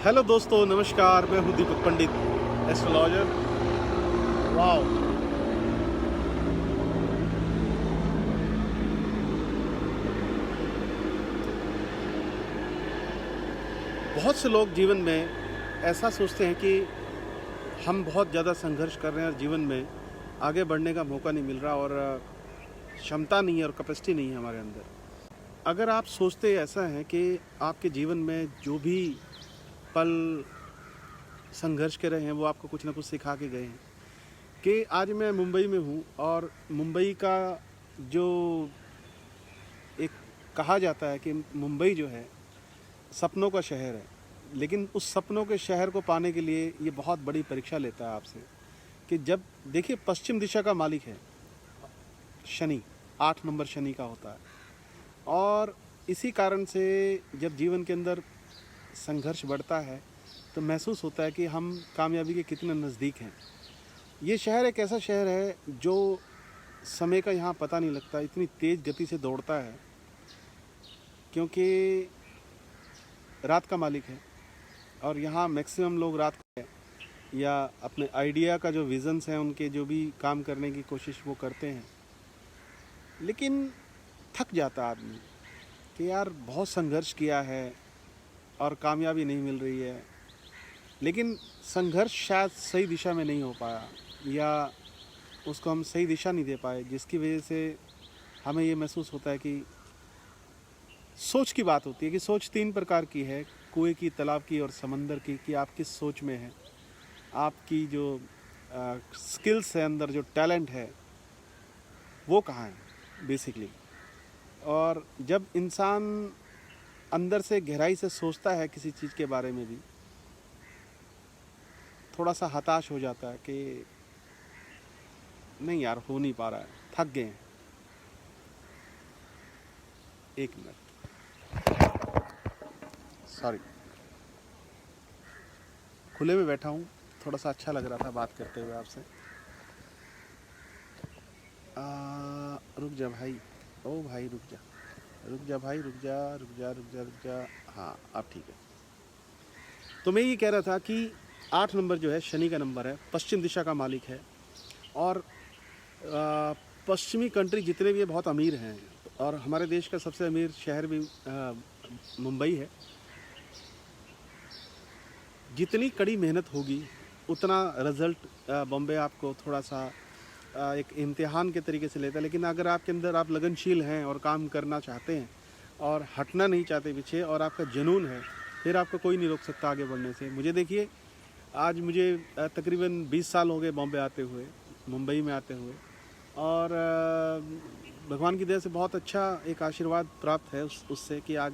Hello दोस्तों, नमस्कार। मैं हूं दीपक पंडित, एस्ट्रोलॉजर। वाओ, बहुत से लोग जीवन में ऐसा सोचते हैं कि हम बहुत ज़्यादा संघर्ष कर रहे हैं और जीवन में आगे बढ़ने का मौका नहीं मिल रहा और क्षमता नहीं है और कैपेसिटी नहीं है हमारे अंदर। अगर आप सोचते ऐसा है कि आपके जीवन में जो भी पल संघर्ष के रहे हैं वो आपको कुछ ना कुछ सिखा के गए हैं। कि आज मैं मुंबई में हूँ और मुंबई का जो एक कहा जाता है कि मुंबई जो है सपनों का शहर है, लेकिन उस सपनों के शहर को पाने के लिए ये बहुत बड़ी परीक्षा लेता है आपसे। कि जब देखिए, पश्चिम दिशा का मालिक है शनि, 8 नंबर शनि का होता है। और इसी कारण से जब जीवन के अंदर संघर्ष बढ़ता है तो महसूस होता है कि हम कामयाबी के कितने नज़दीक हैं। ये शहर एक ऐसा शहर है जो समय का यहाँ पता नहीं लगता, इतनी तेज़ गति से दौड़ता है क्योंकि रात का मालिक है। और यहाँ मैक्सिमम लोग रात को है या अपने आइडिया का जो विजन्स हैं, उनके जो भी काम करने की कोशिश वो करते हैं, लेकिन थक जाता आदमी कि यार बहुत संघर्ष किया है और कामयाबी नहीं मिल रही है। लेकिन संघर्ष शायद सही दिशा में नहीं हो पाया या उसको हम सही दिशा नहीं दे पाए, जिसकी वजह से हमें ये महसूस होता है कि सोच की बात होती है। कि सोच 3 प्रकार की है, कुएं की, तालाब की और समंदर की। कि आप किस सोच में हैं, आपकी जो स्किल्स है, अंदर जो टैलेंट है वो कहाँ है बेसिकली। और जब इंसान अंदर से गहराई से सोचता है किसी चीज़ के बारे में भी, थोड़ा सा हताश हो जाता है कि नहीं यार, हो नहीं पा रहा है, थक गए हैं। एक मिनट, सॉरी, खुले में बैठा हूँ, थोड़ा सा अच्छा लग रहा था बात करते हुए आपसे। रुक जा भाई, ओ भाई रुक जा, रुक जा भाई, रुक जा रुक जा रुक जा रुक जा। हाँ, अब ठीक है। तो मैं ये कह रहा था कि 8 नंबर जो है शनि का नंबर है, पश्चिम दिशा का मालिक है। और पश्चिमी कंट्री जितने भी है बहुत अमीर हैं और हमारे देश का सबसे अमीर शहर भी मुंबई है। जितनी कड़ी मेहनत होगी उतना रिज़ल्ट बॉम्बे आपको थोड़ा सा एक इम्तिहान के तरीके से लेता है। लेकिन अगर आपके अंदर आप लगनशील हैं और काम करना चाहते हैं और हटना नहीं चाहते पीछे, और आपका जुनून है, फिर आपको कोई नहीं रोक सकता आगे बढ़ने से। मुझे देखिए, आज मुझे तकरीबन 20 साल हो गए बॉम्बे आते हुए, मुंबई में आते हुए। और भगवान की दया से बहुत अच्छा एक आशीर्वाद प्राप्त है उससे कि आज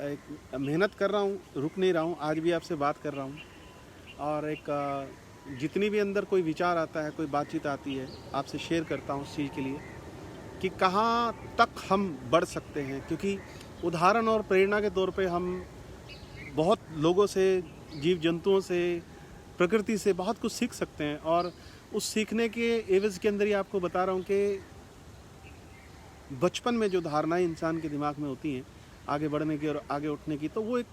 एक मेहनत कर रहा हूँ, रुक नहीं रहा हूँ, आज भी आपसे बात कर रहा हूँ। और एक जितनी भी अंदर कोई विचार आता है, कोई बातचीत आती है, आपसे शेयर करता हूँ उस चीज़ के लिए कि कहाँ तक हम बढ़ सकते हैं। क्योंकि उदाहरण और प्रेरणा के तौर पे हम बहुत लोगों से, जीव जंतुओं से, प्रकृति से बहुत कुछ सीख सकते हैं। और उस सीखने के एवज के अंदर ही आपको बता रहा हूँ कि बचपन में जो धारणाएं इंसान के दिमाग में होती हैं आगे बढ़ने की और आगे उठने की, तो वो एक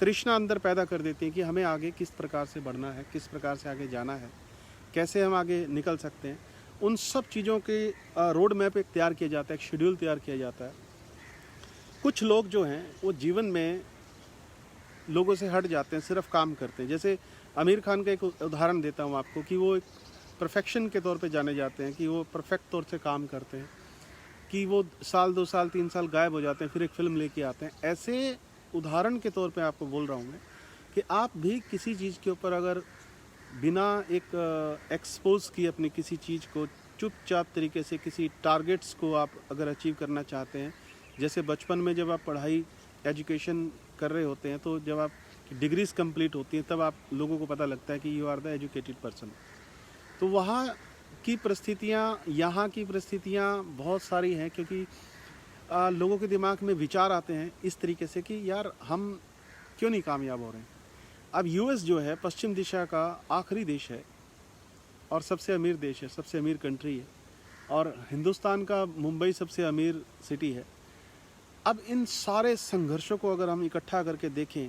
तृष्णा अंदर पैदा कर देती है कि हमें आगे किस प्रकार से बढ़ना है, किस प्रकार से आगे जाना है, कैसे हम आगे निकल सकते हैं। उन सब चीज़ों के रोड मैप एक तैयार किया जाता है, एक शेड्यूल तैयार किया जाता है। कुछ लोग जो हैं वो जीवन में लोगों से हट जाते हैं, सिर्फ काम करते हैं। जैसे आमिर खान का एक उदाहरण देता हूँ आपको कि वो एक परफेक्शन के तौर पे जाने जाते हैं, कि वो परफेक्ट तौर से काम करते हैं, कि वो साल 2 साल 3 साल गायब हो जाते हैं, फिर एक फ़िल्म लेके आते हैं। ऐसे उदाहरण के तौर पे आपको बोल रहा हूँ मैं कि आप भी किसी चीज़ के ऊपर अगर बिना एक एक्सपोज किए अपनी किसी चीज़ को चुपचाप तरीके से किसी टारगेट्स को आप अगर अचीव करना चाहते हैं, जैसे बचपन में जब आप पढ़ाई एजुकेशन कर रहे होते हैं, तो जब आप डिग्रीज कंप्लीट होती हैं तब आप लोगों को पता लगता है कि you are the educated person. तो वहाँ की परिस्थितियाँ, यहाँ की परिस्थितियाँ बहुत सारी हैं, क्योंकि लोगों के दिमाग में विचार आते हैं इस तरीके से कि यार हम क्यों नहीं कामयाब हो रहे हैं। अब यूएस जो है पश्चिम दिशा का आखिरी देश है और सबसे अमीर देश है, सबसे अमीर कंट्री है। और हिंदुस्तान का मुंबई सबसे अमीर सिटी है। अब इन सारे संघर्षों को अगर हम इकट्ठा करके देखें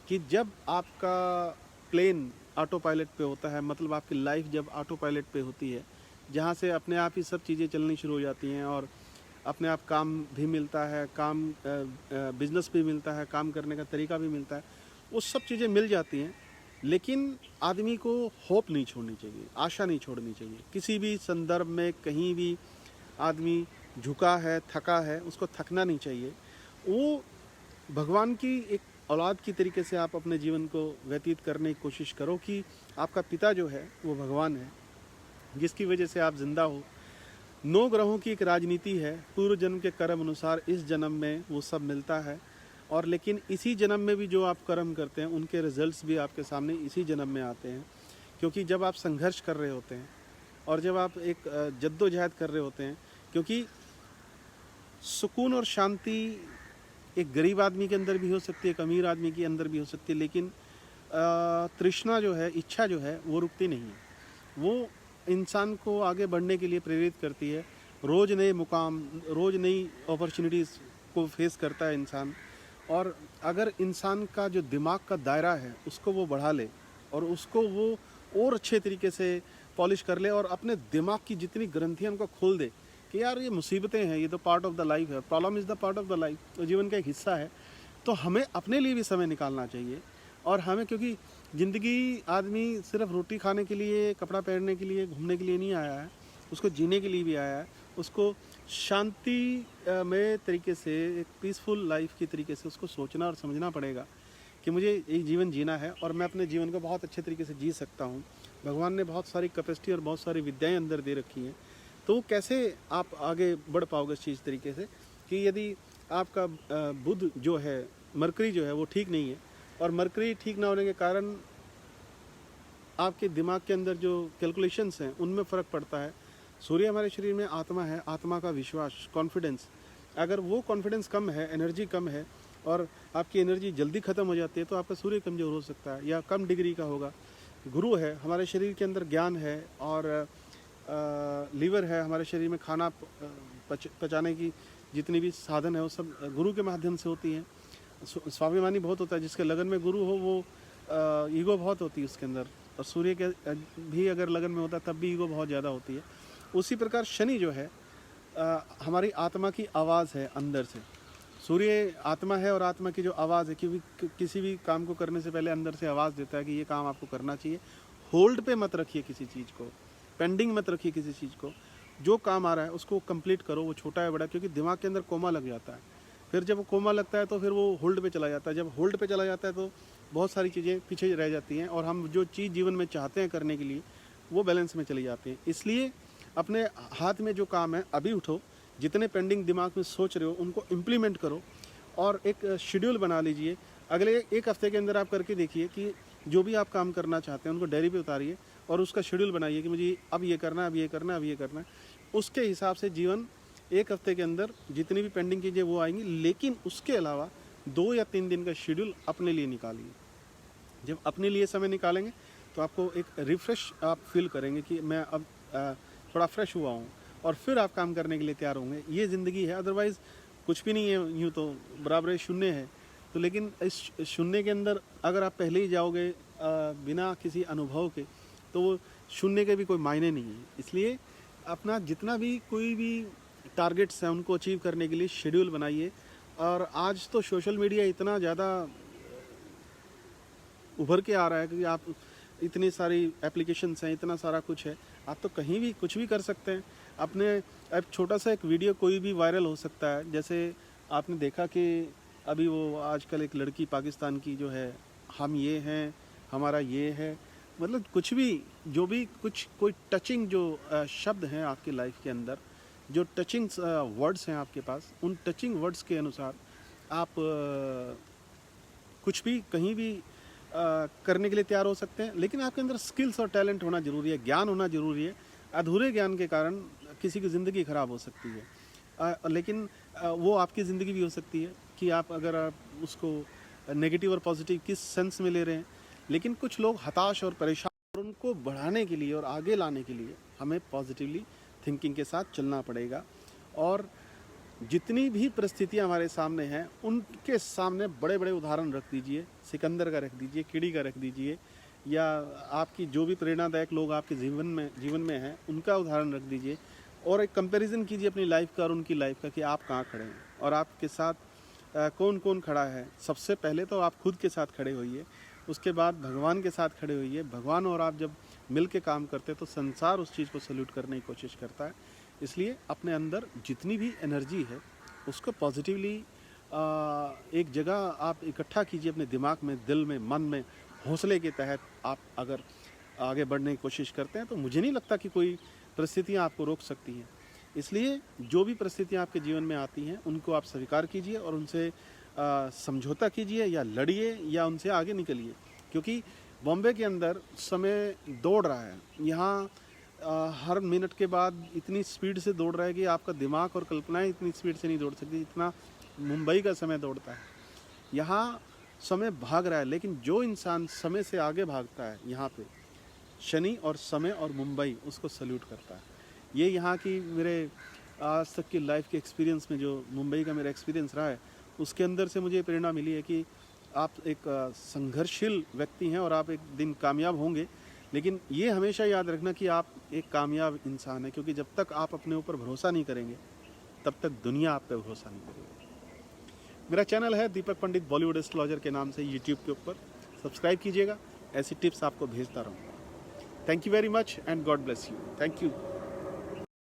कि जब आपका प्लेन ऑटो पायलट पे होता है, मतलब आपकी लाइफ जब ऑटो पायलट पे होती है, जहाँ से अपने आप ही सब चीज़ें चलनी शुरू हो जाती हैं और अपने आप काम भी मिलता है, बिजनेस भी मिलता है, काम करने का तरीका भी मिलता है, वो सब चीज़ें मिल जाती हैं। लेकिन आदमी को होप नहीं छोड़नी चाहिए, आशा नहीं छोड़नी चाहिए। किसी भी संदर्भ में कहीं भी आदमी झुका है, थका है, उसको थकना नहीं चाहिए। वो भगवान की एक औलाद की तरीके से आप अपने जीवन को व्यतीत करने की कोशिश करो कि आपका पिता जो है वो भगवान है, जिसकी वजह से आप जिंदा हो। 9 ग्रहों की एक राजनीति है, पूर्व जन्म के कर्म अनुसार इस जन्म में वो सब मिलता है, और लेकिन इसी जन्म में भी जो आप कर्म करते हैं उनके रिजल्ट्स भी आपके सामने इसी जन्म में आते हैं। क्योंकि जब आप संघर्ष कर रहे होते हैं और जब आप एक जद्दोजहद कर रहे होते हैं, क्योंकि सुकून और शांति एक गरीब आदमी के अंदर भी हो सकती है, एक अमीर आदमी के अंदर भी हो सकती है, लेकिन तृष्णा जो है, इच्छा जो है, वो रुकती नहीं है। वो इंसान को आगे बढ़ने के लिए प्रेरित करती है। रोज़ नए मुकाम, रोज़ नई अपॉर्चुनिटीज़ को फेस करता है इंसान। और अगर इंसान का जो दिमाग का दायरा है उसको वो बढ़ा ले और उसको वो और अच्छे तरीके से पॉलिश कर ले और अपने दिमाग की जितनी ग्रंथियाँ उनको खोल दे कि यार ये मुसीबतें हैं, ये तो पार्ट ऑफ द लाइफ है, problem is the part of the life, तो जीवन का एक हिस्सा है। तो हमें अपने लिए भी समय निकालना चाहिए। और हमें, क्योंकि ज़िंदगी आदमी सिर्फ रोटी खाने के लिए, कपड़ा पहनने के लिए, घूमने के लिए नहीं आया है, उसको जीने के लिए भी आया है। उसको शांति में तरीके से, एक पीसफुल लाइफ की तरीके से उसको सोचना और समझना पड़ेगा कि मुझे एक जीवन जीना है और मैं अपने जीवन को बहुत अच्छे तरीके से जी सकता हूँ। भगवान ने बहुत सारी कैपेसिटी और बहुत सारी विद्याएं अंदर दे रखी हैं। तो कैसे आप आगे बढ़ पाओगे इस चीज़ तरीके से कि यदि आपका बुध जो है, मरकरी जो है वो ठीक नहीं है, और मरकरी ठीक ना होने के कारण आपके दिमाग के अंदर जो कैलकुलेशंस हैं उनमें फ़र्क पड़ता है। सूर्य हमारे शरीर में आत्मा है, आत्मा का विश्वास, कॉन्फिडेंस, अगर वो कॉन्फिडेंस कम है, एनर्जी कम है और आपकी एनर्जी जल्दी ख़त्म हो जाती है, तो आपका सूर्य कमज़ोर हो सकता है या कम डिग्री का होगा। गुरु है, हमारे शरीर के अंदर ज्ञान है, और लीवर है, हमारे शरीर में खाना पचाने की जितनी भी साधन है वो सब गुरु के माध्यम से होती हैं। स्वाभिमानी बहुत होता है, जिसके लगन में गुरु हो वो ईगो बहुत होती है उसके अंदर, और सूर्य के भी अगर लगन में होता है तब भी ईगो बहुत ज़्यादा होती है। उसी प्रकार शनि जो है हमारी आत्मा की आवाज़ है अंदर से। सूर्य आत्मा है और आत्मा की जो आवाज़ है, क्योंकि किसी भी काम को करने से पहले अंदर से आवाज़ देता है कि ये काम आपको करना चाहिए। होल्ड पे मत रखिए किसी चीज़ को, पेंडिंग मत रखिए किसी चीज़ को। जो काम आ रहा है उसको कंप्लीट करो, वो छोटा है बड़ा, क्योंकि दिमाग के अंदर कोमा लग जाता है। फिर जब वो कोमा लगता है तो फिर वो होल्ड पे चला जाता है। जब होल्ड पे चला जाता है तो बहुत सारी चीज़ें पीछे रह जाती हैं और हम जो चीज़ जीवन में चाहते हैं करने के लिए वो बैलेंस में चली जाती हैं। इसलिए अपने हाथ में जो काम है अभी उठो, जितने पेंडिंग दिमाग में सोच रहे हो उनको इम्प्लीमेंट करो और एक शेड्यूल बना लीजिए। अगले 1 हफ्ते के अंदर आप करके देखिए कि जो भी आप काम करना चाहते हैं उनको डायरी पे उतारिए और उसका शेड्यूल बनाइए कि मुझे अब ये करना है, अब ये करना है, अब ये करना है। उसके हिसाब से जीवन 1 हफ्ते के अंदर जितनी भी पेंडिंग चीज़ें वो आएंगी, लेकिन उसके अलावा 2 या 3 दिन का शेड्यूल अपने लिए निकालिए। जब अपने लिए समय निकालेंगे तो आपको एक रिफ़्रेश आप फील करेंगे कि मैं अब थोड़ा फ्रेश हुआ हूँ, और फिर आप काम करने के लिए तैयार होंगे। ये ज़िंदगी है, अदरवाइज़ कुछ भी नहीं है, यूँ तो बराबर शून्य है। तो लेकिन इस शून्य के अंदर अगर आप पहले ही जाओगे बिना किसी अनुभव के, तो वो शून्य के भी कोई मायने नहीं है। इसलिए अपना जितना भी कोई भी टारगेट्स हैं उनको अचीव करने के लिए शेड्यूल बनाइए। और आज तो सोशल मीडिया इतना ज़्यादा उभर के आ रहा है कि आप इतनी सारी एप्लीकेशंस हैं, इतना सारा कुछ है, आप तो कहीं भी कुछ भी कर सकते हैं। अपने एक छोटा सा एक वीडियो कोई भी वायरल हो सकता है। जैसे आपने देखा कि अभी वो आजकल एक लड़की पाकिस्तान की जो है, हम ये हैं, हमारा ये है, मतलब कुछ भी जो भी कुछ कोई टचिंग जो शब्द हैं आपकी लाइफ के अंदर, जो टचिंग वर्ड्स हैं आपके पास, उन टचिंग वर्ड्स के अनुसार आप कुछ भी कहीं भी करने के लिए तैयार हो सकते हैं। लेकिन आपके अंदर स्किल्स और टैलेंट होना ज़रूरी है, ज्ञान होना ज़रूरी है। अधूरे ज्ञान के कारण किसी की ज़िंदगी ख़राब हो सकती है। लेकिन वो आपकी ज़िंदगी भी हो सकती है कि आप अगर आप उसको नेगेटिव और पॉजिटिव किस सेंस में ले रहे हैं। लेकिन कुछ लोग हताश और परेशान, और उनको बढ़ाने के लिए और आगे लाने के लिए हमें पॉजिटिवली थिंकिंग के साथ चलना पड़ेगा। और जितनी भी परिस्थितियाँ हमारे सामने हैं उनके सामने बड़े बड़े उदाहरण रख दीजिए, सिकंदर का रख दीजिए, किडी का रख दीजिए, या आपकी जो भी प्रेरणादायक लोग आपके जीवन में हैं उनका उदाहरण रख दीजिए, और एक कंपैरिजन कीजिए अपनी लाइफ का और उनकी लाइफ का कि आप कहाँ खड़े हैं और आपके साथ कौन कौन खड़ा है। सबसे पहले तो आप खुद के साथ खड़े होइए, उसके बाद भगवान के साथ खड़े होइए। भगवान और आप जब मिल के काम करते तो संसार उस चीज़ को सल्यूट करने की कोशिश करता है। इसलिए अपने अंदर जितनी भी एनर्जी है उसको पॉजिटिवली एक जगह आप इकट्ठा कीजिए अपने दिमाग में, दिल में, मन में। हौसले के तहत आप अगर आगे बढ़ने की कोशिश करते हैं तो मुझे नहीं लगता कि कोई परिस्थितियाँ आपको रोक सकती हैं। इसलिए जो भी परिस्थितियाँ आपके जीवन में आती हैं उनको आप स्वीकार कीजिए और उनसे समझौता कीजिए या लड़िए या उनसे आगे निकलिए, क्योंकि बॉम्बे के अंदर समय दौड़ रहा है। यहाँ हर मिनट के बाद इतनी स्पीड से दौड़ रहा है कि आपका दिमाग और कल्पनाएं इतनी स्पीड से नहीं दौड़ सकती जितना मुंबई का समय दौड़ता है। यहाँ समय भाग रहा है, लेकिन जो इंसान समय से आगे भागता है यहाँ पे शनि और समय और मुंबई उसको सल्यूट करता है। ये यहाँ की मेरे आज तक की लाइफ के एक्सपीरियंस में जो मुंबई का मेरा एक्सपीरियंस रहा है उसके अंदर से मुझे प्रेरणा मिली है कि आप एक संघर्षशील व्यक्ति हैं और आप एक दिन कामयाब होंगे। लेकिन ये हमेशा याद रखना कि आप एक कामयाब इंसान हैं, क्योंकि जब तक आप अपने ऊपर भरोसा नहीं करेंगे तब तक दुनिया आप पे भरोसा नहीं करेगी। मेरा चैनल है दीपक पंडित बॉलीवुड एस्ट्रोलॉजर के नाम से यूट्यूब के ऊपर, सब्सक्राइब कीजिएगा, ऐसी टिप्स आपको भेजता रहूँगा। Thank you very much and God bless you. Thank you.